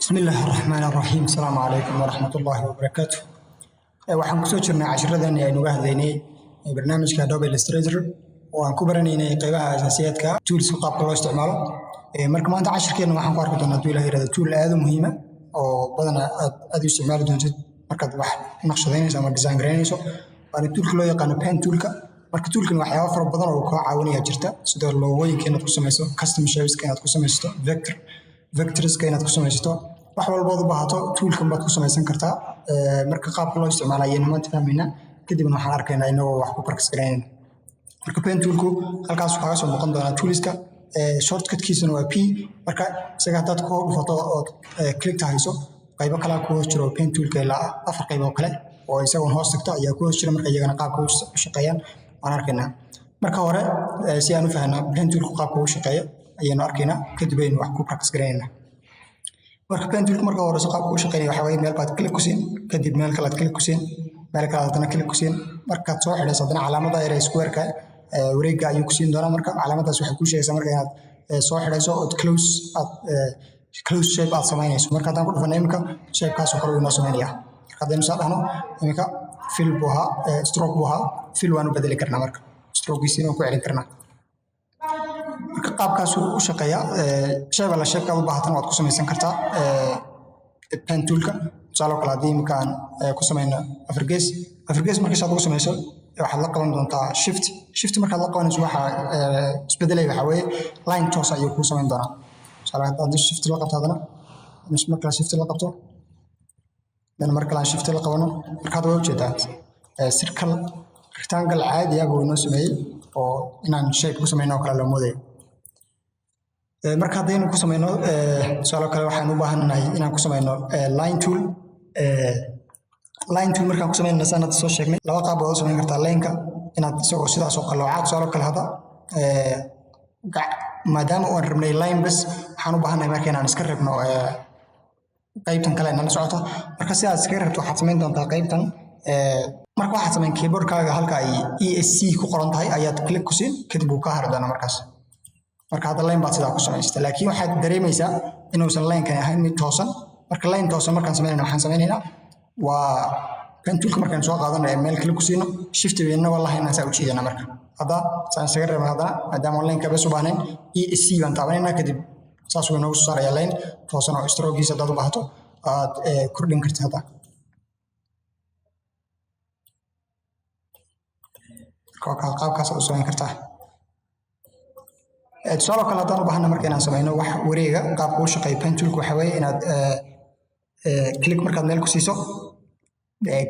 بسم الله الرحمن الرحيم. السلام عليكم ورحمة الله وبركاته. waxaan kusoo jirnay cashiradan aynu uga hadlaynay barnaamijka Adobe Illustrator oo aan ku baranaynay qaybaha asaasiyaadka tools qaabka loo isticmaalo. Marka maanta cashirkeena waxaan ku arki doonaa tool yiraahdo tool aad u muhiim ah oo badan aad u isticmaali doonto markaad wax naqshadeynayso ama design gareynayso. Waana toolka loo yaqaan pen toolka. Marka toolkan waxyaabo fara badan oo ka caawinaya jirta sida loogooyinka inaad ku samayso, custom shapes inaad ku samaysto, vectors inaad ku samaysto. wax walba u baahato toolkan baad ku samaysan kartaa. Marka qaabka loo isticmaalayo maanta fahmayna kadibna waxaan arkaynaa inuu wax ku practice gareyn. Marka pen toolku halkaas waxa soo noqon doona toolska shortcut-kiisuna waa P. marka isaga hadaad ku dhufato oo click tahayso qaybo kala ku jiro pen toolka ilaa afar qaybo kale oo isagu hoos tagto ayaa ku jira marka iyagana qaabka u shaqeeyaan waan arkaynaa. Marka hore si aan u fahanno pen toolku qaabka uu shaqeeyo ayaan arkaynaa kadib aynu wax ku practice gareynaa. marka pen toolku marka hore qaabka uu shaqeeyo waxa weeye meel baad click ku siin kadib meel kale aad click ku siin meel kale aad click ku siin markaad soo xidhayso hadana calaamadda yar ee square-ka wareegga ayuu ku siin doonaa. marka calaamaddaas waxay ku sheegaysaa marka inaad soo xidhayso oo close shape aad samaynayso. marka hadaan ku dhufano imika shape-kaas oo kale uu noo samaynayaa. marka hadaynu saa dhahno imika fill buu ahaa stroke buu ahaa fill waan u bedeli karnaa marka stroke-giisina ku celin karnaa. marka qaabkaas uu shaqeeyaa shay wala shape aad u baahatan waad ku samaysan kartaa pen toolka. tusaale kale haddii imika aan ku samayno afar gees marka aad ugu samayso waxaad la qaban doontaa shift markaad la qabanayso waxa isbedelay waxa weeye line toos ayuu ku samayn doonaa. tusaale haddii shift la qabto hadana marka shift la qabto dan marka la shift la qabano markaad way u jeedaa circle rectangle caadi ah buu noo sameeyay oo inaan shape ku samayno kala loo mooday. marka hadaynu ku samayno tusaale kale waxaan u baahanahay inaan ku samayno line tool markaan ku samayno sanad soo sheegnay laba qaab oo samayn kartaa line-ka inaad isagoo sidaas oo kale oo tusaale kale hada maadaama aan rabnay line bas waxaan u baahanahay marka inaan iska reebno qaybtan kale inaan la socoto. marka sidaas iska reebto waxaad samayn doontaa qaybtan marka waxaad samayn keyboard-kaaga halka ay ESC ku qoran tahay ayaad click ku siin kadib uu ka hari doonaa markaas. marka hadda line baad sidaa ku samaysatay laakiin waxaad dareemaysaa inuusan line-kan ahayn mid toosan. marka line toosan markaan samaynayno waxaan samaynaynaa waa pen toolka markaan soo qaadano meel kale ku siino shift weeyna wallahi inaan saa u jeedana. marka hadda saan isaga reebno hadda maadaama line-ka bas u baahnayn ESC baan taabanayna kadib saas uu noogu saaraya line toosan oo stroke-giisa dad u baahato aad kordhin kartaa hadda. qaabkaas u samayn kartaa. tusaale kale haddaan u baahana marka inaan samayno wax wareega qaabka uu shaqeeyo pen toolku waxa weeye inaad click markaad meel ku siiso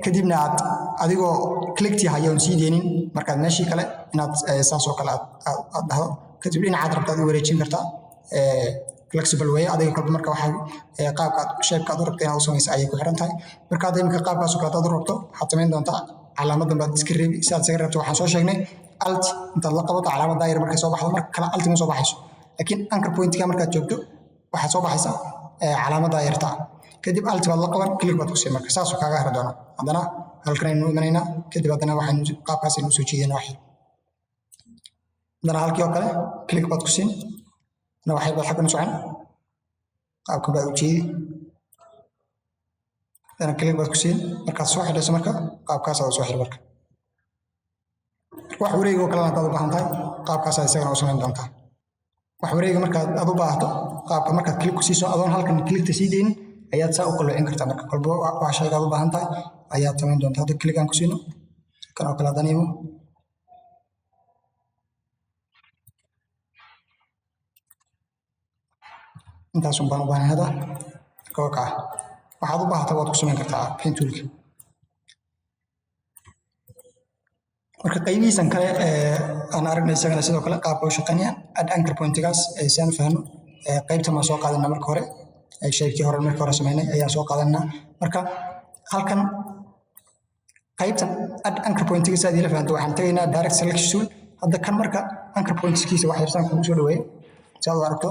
kadibna aad adigoo clicktii hayoon sii deynin markaad meeshii kale inaad saas oo kale aad dhahdo kadib dhinacaad rabtaad u wareejin kartaa flexible way adiga kalba marka waxa qaabkaad shape-kaad u rabto inaad u samayso ayay ku xiran tahay. marka hadda imika qaabkaas oo kale aad u rabto waxaad samayn doontaa calaamadan baad iska reebi si aad isaga reebto waxaan soo sheegnay alt intaad la qabato calaamadda yar markay soo baxdo marka kale alt ma soo baxayso laakiin anchor point-ka markaad joogto waxaad soo baxaysa calaamadda yarta kadib alt baad la qaban click baad ku siin marka saas oo kaaga hari doona. haddana halkan aynu imanaynaa kadib haddana waxaan qaabkaas aynu soo jeedinaa wax haddana halkii oo kale click baad ku siin waxay baad xaggan u socon qaabka baad u jeedi haddana click baad ku siin markaad soo xidhayso marka qaabkaas aad soo xidhi marka wax wareeg oo kale aad u baahan tahay qaabkaas aad isagana u samayn doontaa. wax wareeg markaad aad u baahato qaabka markaad click ku siiso adoon halkan click-ta sii deynin ayaad saa u qalloocin kartaa. marka qalbo wax shay aad u baahan tahay ayaad samayn doontaa. hadda click aan ku siino kan oo kale haddana imo intaas baan u baahan hadda kooka waxaad u baahataa waad ku samayn kartaa pen toolka. marka qaybihiisan kale aan aragnay isagana sidoo kale qaabka uu shaqeynaya add anchor point-gaas si aan fahno qaybta ma soo qaadanaa marka hore shaykii hore marka hore samaynay ayaa soo qaadanaa. marka halkan qaybtan add anchor point-ga si aad ila fahanto waxaan tagaynaa direct selection tool. hadda kan marka anchor point-kiisa wax yarsan kugu soo dhaweeyay si aad u aragto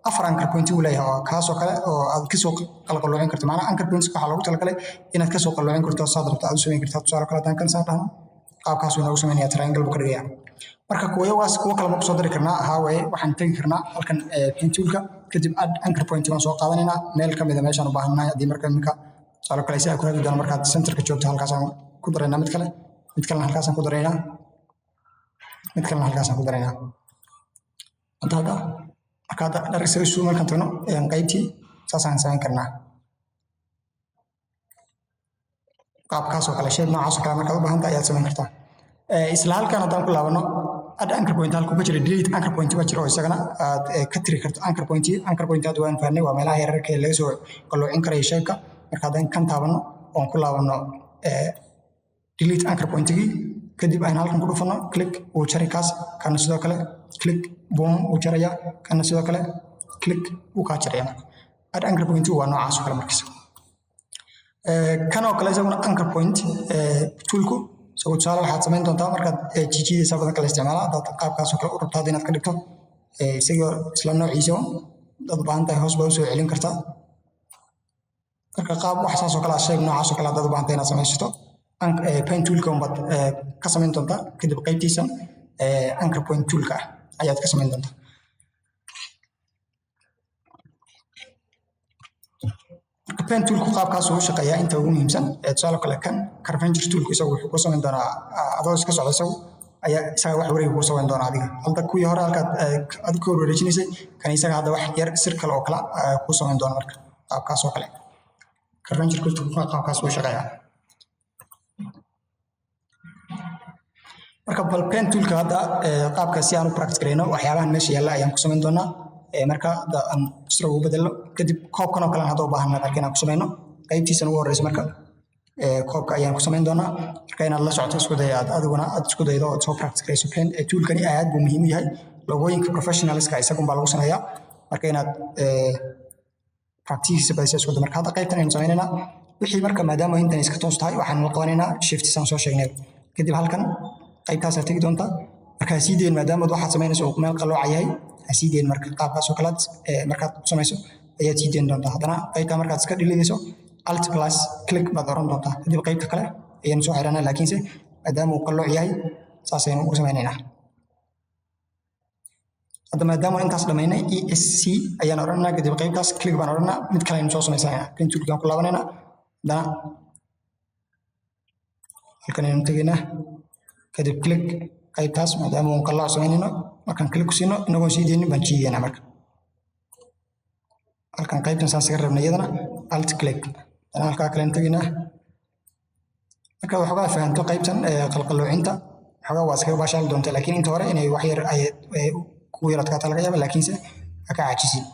afar anchor point uu leeyahay oo kaas oo kale oo aad ka soo qalqaloocin karto. macnaha anchor points waxa loogu talagalay inaad ka soo qalloocin karto saad rabto aad u samayn kartaa. tusaale kale haddaan kan saa dhahno qaabkaas uu noogu samaynayaa triangle buu ka dhigayaa. marka kuwaas kuwa kale ma ku soo dari karnaa haa way waxaan tagi karnaa halkan pin toolka kadib add anchor point waan soo qaadanaynaa meel ka mid ah meeshaan u baahannahay haddii marka iminka tusaale kale si ay ku hagi doona markaad centerka joogto halkaasaan ku daraynaa mid kalena halkaasaan ku daraynaa mid kalena halkaasaan ku daraynaa hadda marka direct search tool markaan tagno qaybtii saasaan samayn karnaa qaabkaas oo kale shape noocaas oo kale markaad u baahan tahay ayaad samayn kartaa isla halkan haddaan ku laabano add anchor point halkuu ka jira delete anchor point baa jira oo isagana aad ka tiri karto anchor point aad waan fahnay waa meelaha yararka ee laga soo qalloocin karayo shape-ka marka haddaan kan taabano oon ku laabano delete anchor point-gii kadib ayaan halkan ku dhufano click wuu jari kaas kana sidoo kale click boom wuu jaraya kana sidoo kale click wuu kaa jaraya marka add anchor point waa noocaas oo kale markaas kan oo kale isaguna anchor point toolku soo tusaale waxaad samayn doontaa markaad jijiidaysa badan kala isticmaala dad qaabkaas oo kale u rabtaa inaad ka dhigto isagoo isla noociisa dad baahan tahay hoos baa u soo celin kartaa marka qaab wax saas oo kale shape noocaas oo kale dad baahan tahay inaad samaysato pen toolka unbaad ka samayn doontaa kadib qaybtiisa anchor point toolka ayaad ka samayn doontaa pen toolku qaabkaas uu shaqeeyaa inta ugu muhiimsan tusaale kale kan carpenter toolku isagu wuxuu ku samayn doonaa adoo iska socda isaga wax wareeg ku samayn doonaa adiga halka kuwii hore halkaad aad ku wareejinaysay kan isaga hadda wax yar circle oo kale ku samayn doona marka qaabkaas oo kale carpenter toolku qaabkaas uu shaqeeyaa marka bal pen toolka hadda qaabka si aan u practice gareyno waxyaabahan meesha yaalla ayaan ku samayn doonaa marka aan stroke u bedelo kadib koobkan oo kale hadda u baahannahay marka inaan ku samayno qaybtiisana ugu horreysa marka koobka ayaan ku samayn doonaa marka inaad la socoto isku day adiguna aad isku daydo oo soo practice gareyso pen toolkani aad buu muhiim u yahay logooyinka professionalska isagun baa lagu sameeyaa marka inaad practice badisa isku day marka hadda qaybtan ayaan sameynaynaa wixii marka maadaama intan iska toos tahay waxaan la qabanaynaa shift saan soo sheegnay kadib halkan qaybtaas aad tegi doontaa markaa sii deyn maadaama waxaad samaynayso uu meel qalooca yahay sii deyn marka qaabkaas oo kalead markaad ku samayso ayaad sii deyn doontaa haddana qaybtaa markaad iska dhilinayso alt plus click baad oran doontaa kadib qaybta kale ayaan soo xiranaa laakiinse maadaama uu qalooc yahay saas ayaan ugu samaynaynaa hadda maadaama intaas dhamaynay esc ayaan odhanaa kadib qaybtaas click baan odhanaa mid kale aynu soo samaysanayna pen toolkaan ku laabanaynaa haddana halkan aynu tegaynaa kadib click qaybtaas maadaama uun qalooc samaynayno markaan click ku siino inagoon sii deynin baan jiidaynaa marka halkan qaybtan saas iga rabna iyadana alt click haddana halkaa kale aynu tegaynaa marka waxoogaa fahanto qaybtan qalqaloocinta waxoogaa waa iskaga baashaali doonta laakiin inta hore inay wax yar kugu yar adkaata laga yaaba laakiinse ha ka caajisin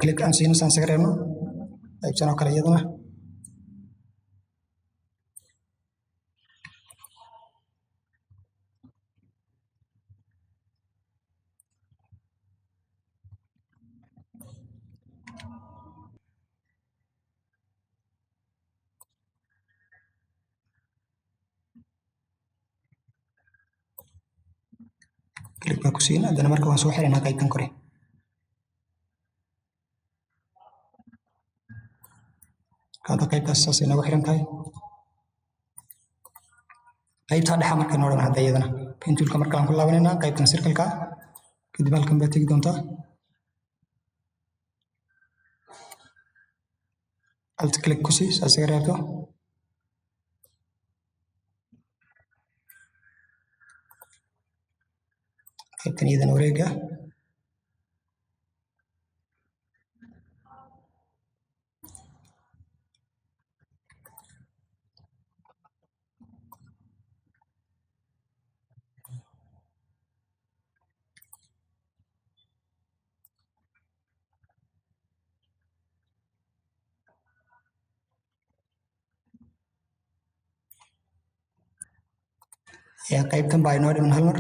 click aan siino saan isaga reebno qaybtan oo kale iyadana click baa ku siin haddana marka waan soo xiranaa qaybtan kore hadda qaybtaas saas ay noogu xiran tahay qaybtaa dhexa markaan odhan hadda iyadana pen toolka marka aan ku laabanaynaa qaybtan circle-ka kadib halkan baad tegi doontaa alt click ku sii saas iga reebto qaybtan iyadana wareega qaybtan baa inoo dhiman hal mar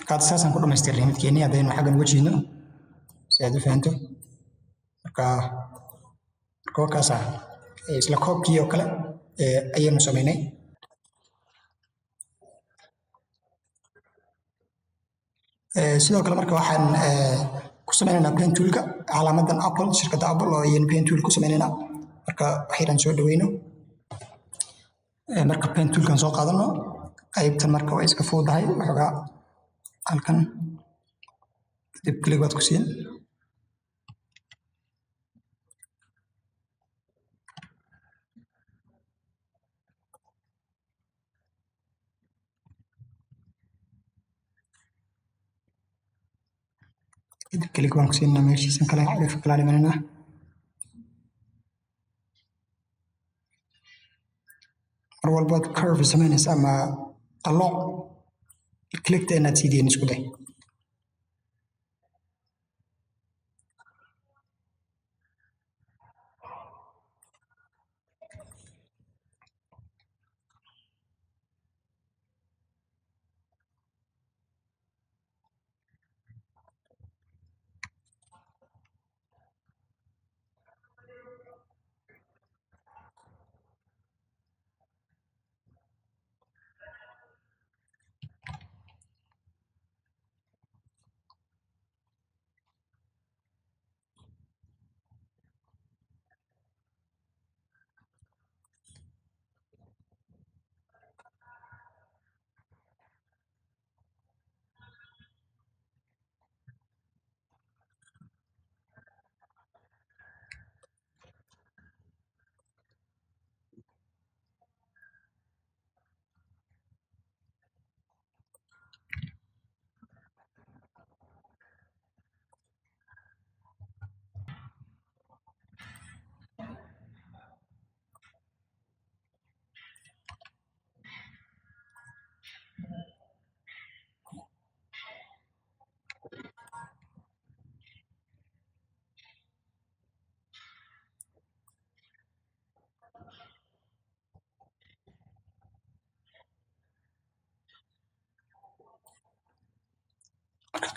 marka saasan ku dhamaystirnay midkeennii haddaynu xaggan uga jiidno si aad u fahanto. marka wakaasa isla koobkii oo kale ayaynu samaynay. sidoo kale marka waxaan ku sameynaynaa pen toolka calaamadan Apple, shirkadda Apple oo ayaynu pen tool ku sameynaynaa. marka waxaynan soo dhaweyno marka pen toolkan soo qaadano qaybtan marka waa iska fududahay waxoogaa halkan kadib klig baad ku siin. kadib klig baan ku siinaa meeshiisan kale xarifka kala dhimanayna. mar walbaad curve samaynaysa ama qalooc kligta inaad sii deyn isku day.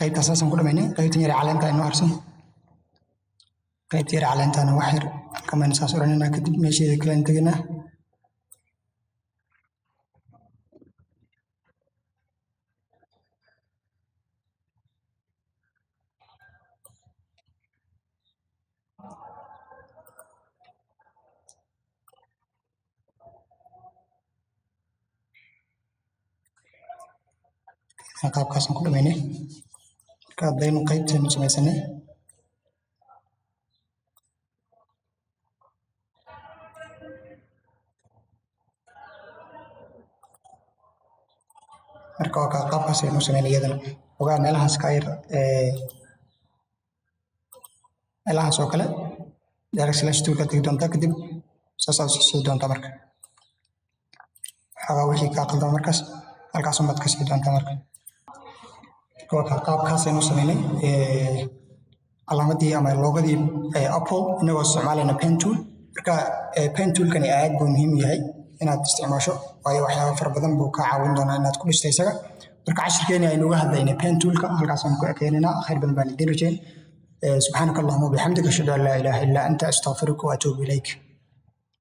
qaybta saasan ku dhamaynay. qaybtan yar caleenta aynu harsan qaybta yar caleentaana wax yar halkamaynu saas odhanaynaa. kadib meesheeda kalean tegaynaa. qaabkaasaan ku dhamaynay. marka haddaynu qaybteenu samaysanay marka waa qaabkaas aynu samaynay. iyadana ogaa meelahaas ka yar meelahaas oo kale direct slash toolka tegi doontaa. kadib saasaad sii doontaa. marka waxoogaa wixii kaa qaldama markaas halkaas unbaad ka sii doontaa. marka qaabkaas aynu samaynay calaamadii ama loogadii Apple inagoo isticmaalayna pen tool. marka pen toolkani aad buu muhiim yahay inaad isticmaasho, waayo waxyaaba fara badan buu kaa caawin doonaa inaad ku dhisto isaga. marka cashirkeeni aynu uga hadlaynay pen toolka halkaasaan ku ekeenaynaa. khayr badan baan idin rajayn. subxaanaka allahuma wabixamdika ashhadu an laa ilaaha illaa anta astaghfiruka wa atuubu ilayk.